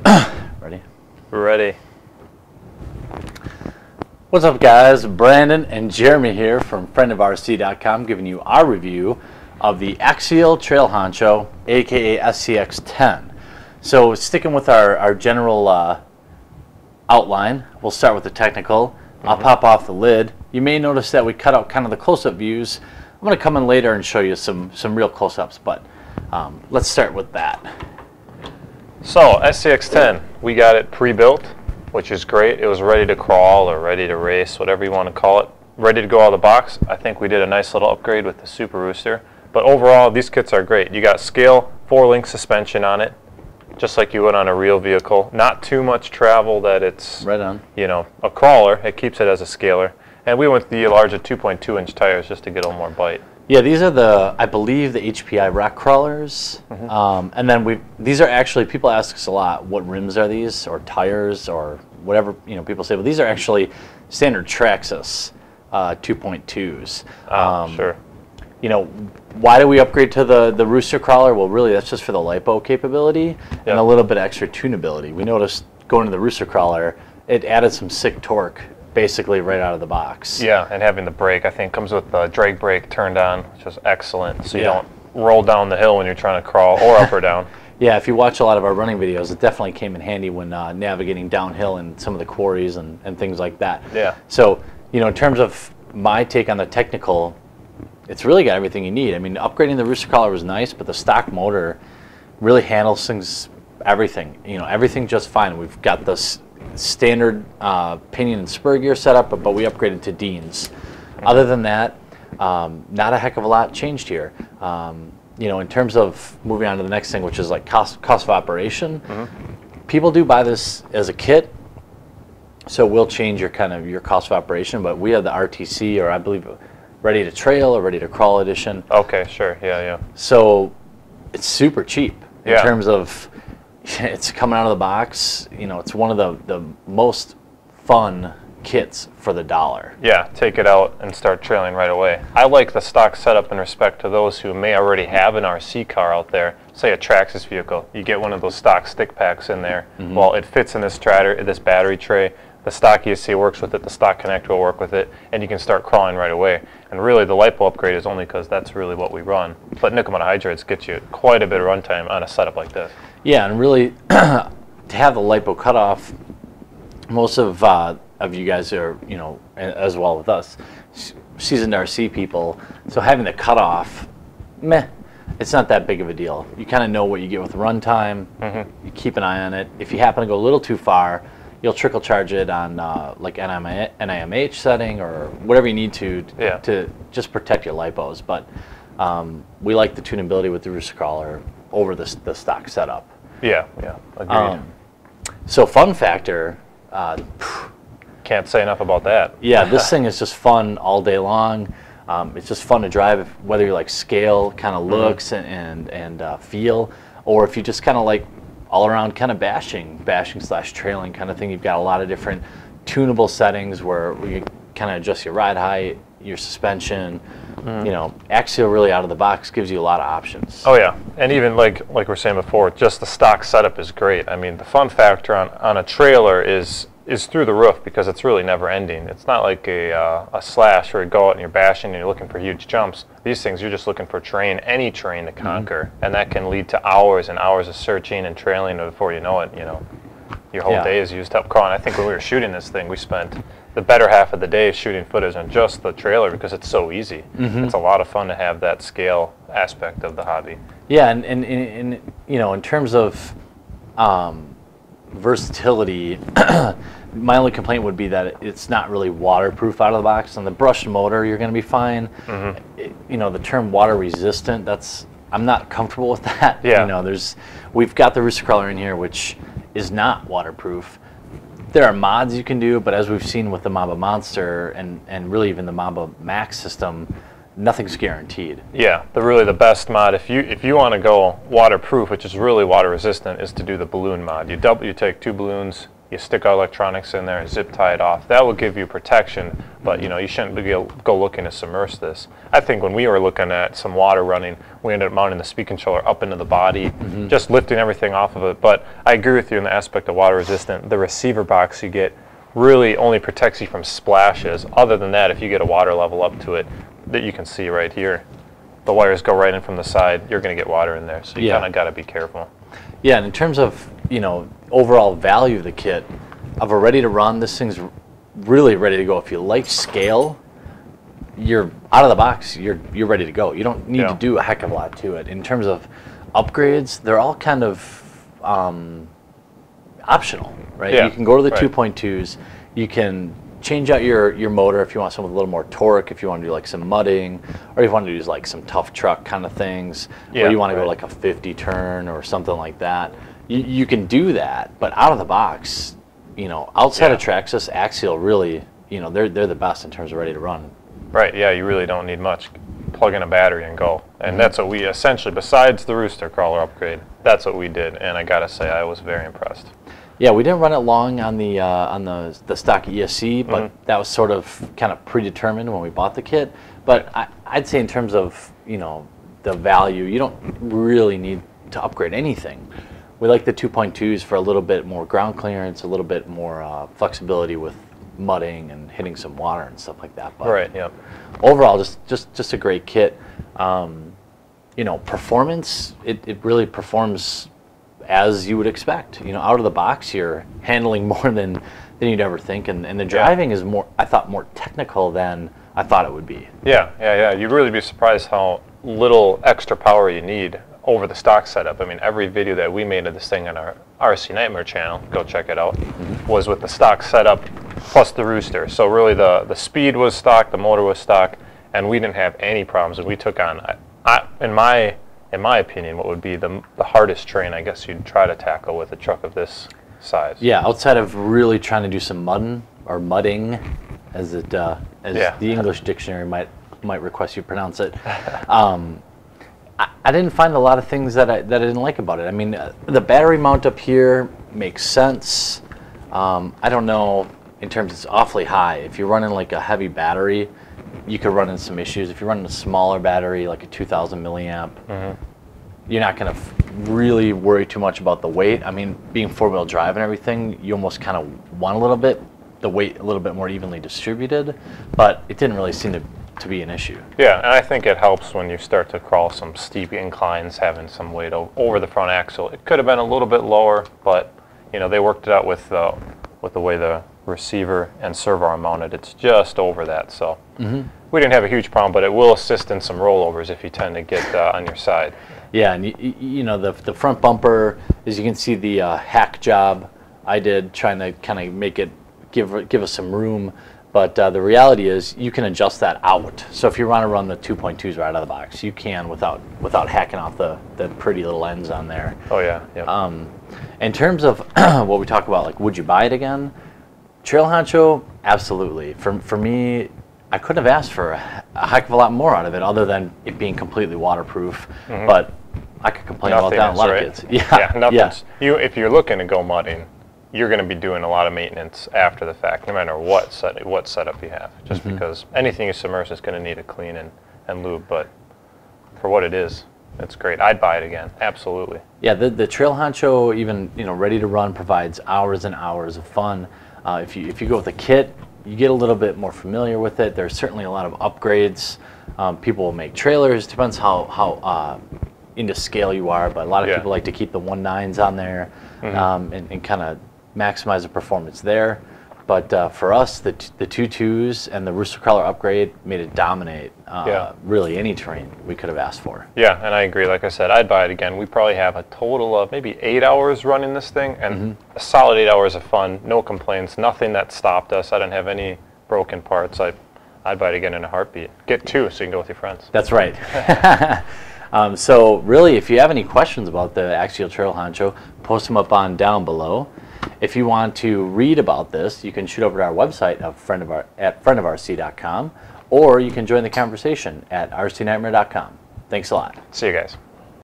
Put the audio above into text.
Ready? Ready. What's up, guys? Brandon and Jeremy here from friendofrc.com giving you our review of the Axial Trail Honcho, aka SCX10. So sticking with our general outline, we'll start with the technical. I'll pop off the lid. You may notice that we cut out kind of the close-up views. I'm going to come in later and show you some real close-ups, but let's start with that. So SCX10, we got it pre-built, which is great. It was ready to crawl or ready to race, whatever you want to call it. Ready to go out of the box. I think we did a nice little upgrade with the Super Rooster. But overall, these kits are great. You got scale 4-link suspension on it, just like you would on a real vehicle. Not too much travel that it's, right on, you know, a crawler. It keeps it as a scaler. And we went with the larger 2.2-inch tires just to get a little more bite. Yeah, these are the, I believe, the HPI rock crawlers. And then these are actually, people ask us a lot, what rims are these, or tires, or whatever, you know, people say, well, these are actually standard Traxxas 2.2s. Sure. You know, why do we upgrade to the Rooster crawler? Well, really, that's just for the lipo capability and a little bit extra tunability. We noticed going to the Rooster crawler, it added some sick torque basically right out of the box. Yeah, and having the brake, I think, comes with the drag brake turned on, which is excellent. So you don't roll down the hill when you're trying to crawl or up or down. Yeah, if you watch a lot of our running videos, it definitely came in handy when navigating downhill in some of the quarries and things like that. Yeah. So, you know, in terms of my take on the technical, it's really got everything you need. I mean, upgrading the Rooster crawler was nice, but the stock motor really handles things, everything. You know, everything just fine. We've got this standard pinion and spur gear setup, but we upgraded to Deans. Other than that, not a heck of a lot changed here. You know, in terms of moving on to the next thing, which is like cost of operation, people do buy this as a kit, so we'll change your cost of operation. But we have the RTC, or I believe ready to trail or ready to crawl edition. Okay, sure, yeah. So it's super cheap in terms of it's coming out of the box. You know, it's one of the most fun kits for the dollar. Yeah, take it out and start trailing right away. I like the stock setup in respect to those who may already have an RC car out there, say a Traxxas vehicle. You get one of those stock stick packs in there. Well, it fits in this battery tray. The stock ESC works with it, the stock connector will work with it, and you can start crawling right away. And really, the LiPo upgrade is only because that's really what we run. But nickel monohydrates get you quite a bit of runtime on a setup like this. Yeah, and really, to have the LiPo cutoff, most of you guys are, you know, as well with us, seasoned RC people, so having the cutoff, meh, it's not that big of a deal. You kind of know what you get with runtime, you keep an eye on it. If you happen to go a little too far, you'll trickle charge it on like NIMH setting or whatever you need to just protect your lipos. But we like the tunability with the Rooster crawler over the stock setup. Yeah, agreed. So fun factor. Can't say enough about that. Yeah, this thing is just fun all day long. It's just fun to drive, whether you like scale kind of looks and feel, or if you just kind of like all around kind of bashing / trailing kind of thing. You've got a lot of different tunable settings where you kind of adjust your ride height, your suspension. You know, Axial really out of the box gives you a lot of options. Oh yeah, and even like we were saying before, just the stock setup is great. I mean, the fun factor on a trailer is through the roof because it's really never ending. It's not like a slash where you go out and you're bashing and you're looking for huge jumps. These things, you're just looking for any terrain to conquer, and that can lead to hours and hours of searching and trailing, and before you know it, you know, your whole day is used up crawling. I think when we were shooting this thing, we spent the better half of the day shooting footage on just the trailer because it's so easy. It's a lot of fun to have that scale aspect of the hobby. Yeah, and you know, in terms of versatility, my only complaint would be that it's not really waterproof out of the box. On the brushed motor, you're going to be fine. You know, the term water resistant, I'm not comfortable with that. Yeah. You know, we've got the Rooster crawler in here, which is not waterproof. There are mods you can do, but as we've seen with the Mamba Monster and really even the Mamba Max system, nothing's guaranteed. Yeah, really the best mod, if you want to go waterproof, which is really water resistant, is to do the balloon mod. You take 2 balloons, You stick our electronics in there, zip tie it off. That will give you protection, but you know, you shouldn't go looking to submerge this. I think when we were looking at some water running, we ended up mounting the speed controller up into the body, just lifting everything off of it. But I agree with you in the aspect of water resistant. The receiver box you get really only protects you from splashes. Other than that, if you get a water level up to it, that you can see right here, the wires go right in from the side, you're going to get water in there. So you kind of got to be careful. Yeah, and in terms of, you know, overall value of the kit, of a ready to run, this thing's really ready to go. If you like scale, you're out of the box, you're ready to go. You don't need to do a heck of a lot to it. In terms of upgrades, they're all kind of optional, right? Yeah, you can go to the 2.2s, you can change out your motor if you want something with a little more torque, if you want to do like some mudding, or if you want to do like some tough truck kind of things, or you want to go like a 50 turn or something like that. You can do that, but out of the box, you know, outside of Traxxas, Axial really, you know, they're the best in terms of ready to run. Right, yeah, you really don't need much. Plug in a battery and go. And that's what we essentially, besides the rooster crawler upgrade, that's what we did. And I gotta say, I was very impressed. Yeah, we didn't run it long on the stock ESC, but that was sort of kind of predetermined when we bought the kit. But I'd say in terms of, you know, the value, you don't really need to upgrade anything. We like the 2.2s for a little bit more ground clearance, a little bit more flexibility with mudding and hitting some water and stuff like that. But overall, just a great kit. You know, performance, it really performs as you would expect. You know, out of the box, you're handling more than you'd ever think, and the driving is more, I thought, more technical than I thought it would be. Yeah. You'd really be surprised how little extra power you need over the stock setup. I mean, every video that we made of this thing on our RC Nightmare channel, go check it out, was with the stock setup plus the rooster. So really the speed was stock, the motor was stock, and we didn't have any problems. And we took on, in my opinion, what would be the hardest terrain I guess you'd try to tackle with a truck of this size. Yeah, outside of really trying to do some mudding, as the English dictionary might request you pronounce it. I didn't find a lot of things that I didn't like about it. I mean, the battery mount up here makes sense. I don't know, in terms it's awfully high. If you're running like a heavy battery, you could run into some issues. If you're running a smaller battery, like a 2,000 milliamp, you're not going to really worry too much about the weight. I mean, being four-wheel drive and everything, you almost kind of want the weight a little bit more evenly distributed, but it didn't really seem to be an issue. Yeah, and I think it helps when you start to crawl some steep inclines, having some weight over the front axle. It could have been a little bit lower, but you know, they worked it out with the way the receiver and servo are mounted. It's just over that, so we didn't have a huge problem, but it will assist in some rollovers if you tend to get on your side. Yeah, and you know, the front bumper, as you can see, the hack job I did, trying to kind of make it give us some room. But the reality is you can adjust that out. So if you want to run the 2.2s right out of the box, you can without hacking off the pretty little ends on there. Oh yeah. In terms of what we talk about, like, would you buy it again? Trail Honcho, absolutely. For me, I couldn't have asked for a heck of a lot more out of it, other than it being completely waterproof. But I could complain about that in a lot of kids. If you're looking to go mudding, you're going to be doing a lot of maintenance after the fact, no matter what setup you have. Just because anything you submerge is going to need a clean and lube. But for what it is, it's great. I'd buy it again, absolutely. Yeah, the Trail Honcho, even ready to run, provides hours and hours of fun. If you go with a kit, you get a little bit more familiar with it. There's certainly a lot of upgrades. People will make trailers. Depends how into scale you are, but a lot of people like to keep the 1.9s on there and kind of maximize the performance there. But for us, the 2.2s and the rooster crawler upgrade made it dominate really any terrain we could have asked for. Yeah, and I agree. Like I said, I'd buy it again. We probably have a total of maybe 8 hours running this thing, and a solid 8 hours of fun, no complaints, nothing that stopped us. I didn't have any broken parts. I'd buy it again in a heartbeat. Get 2 so you can go with your friends. That's right. So really, if you have any questions about the Axial Trail Honcho, post them up on down below. If you want to read about this, you can shoot over to our website at friendofrc.com, or you can join the conversation at rcnightmare.com. Thanks a lot. See you guys.